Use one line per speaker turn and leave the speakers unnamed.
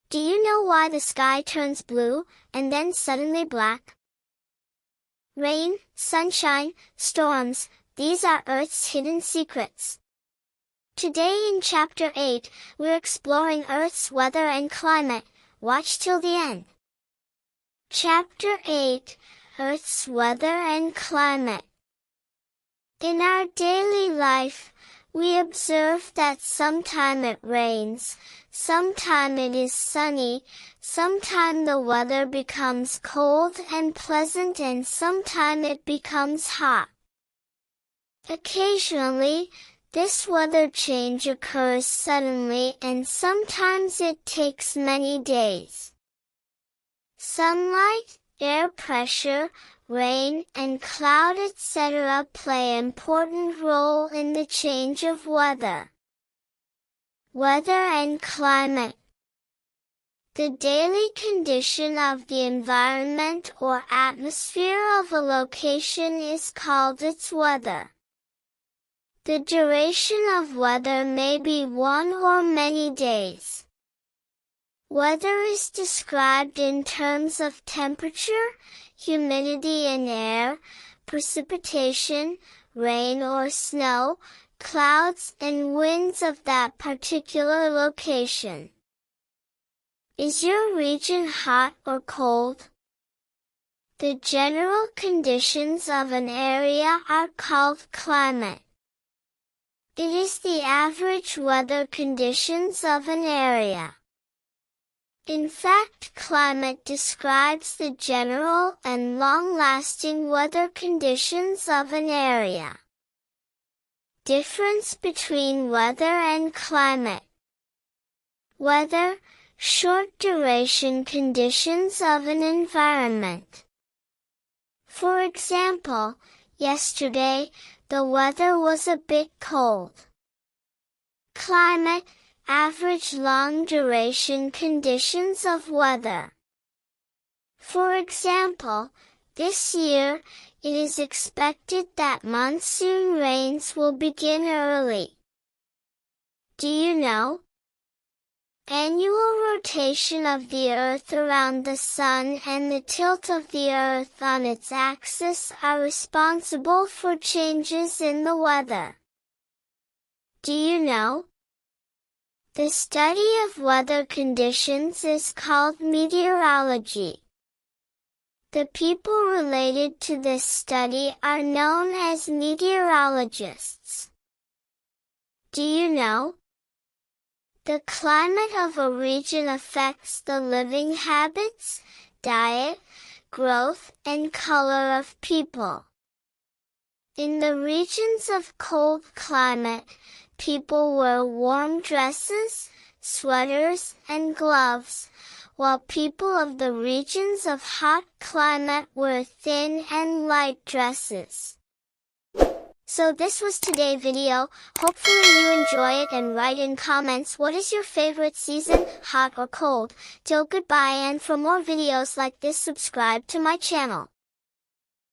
Do you know why the sky turns blue, and then suddenly black? Rain, sunshine, storms, these are Earth's hidden secrets. Today in Chapter 8, we're exploring Earth's weather and climate. Watch till the end. Chapter 8, Earth's weather and climate. In our daily life, we observe that sometime it rains, sometime it is sunny, sometime the weather becomes cold and pleasant, and sometime it becomes hot. Occasionally, this weather change occurs suddenly, and sometimes it takes many days. Sunlight, air pressure, rain and cloud etc. play an important role in the change of weather. Weather and climate. The daily condition of the environment or atmosphere of a location is called its weather. The duration of weather may be one or many days. Weather is described in terms of temperature, humidity in air, precipitation, rain or snow, clouds and winds of that particular location. Is your region hot or cold? The general conditions of an area are called climate. It is the average weather conditions of an area. In fact, climate describes the general and long-lasting weather conditions of an area. Difference between weather and climate. Weather, short-duration conditions of an environment. For example, yesterday, the weather was a bit cold. Climate, average long-duration conditions of weather. For example, this year, it is expected that monsoon rains will begin early. Do you know? Annual rotation of the Earth around the Sun and the tilt of the Earth on its axis are responsible for changes in the weather. Do you know? The study of weather conditions is called meteorology. The people related to this study are known as meteorologists. Do you know? The climate of a region affects the living habits, diet, growth, and color of people. In the regions of cold climate, people wear warm dresses, sweaters, and gloves, while people of the regions of hot climate wear thin and light dresses. So this was today's video. Hopefully you enjoy it, and write in comments what is your favorite season, hot or cold. Till goodbye, and for more videos like this subscribe to my channel.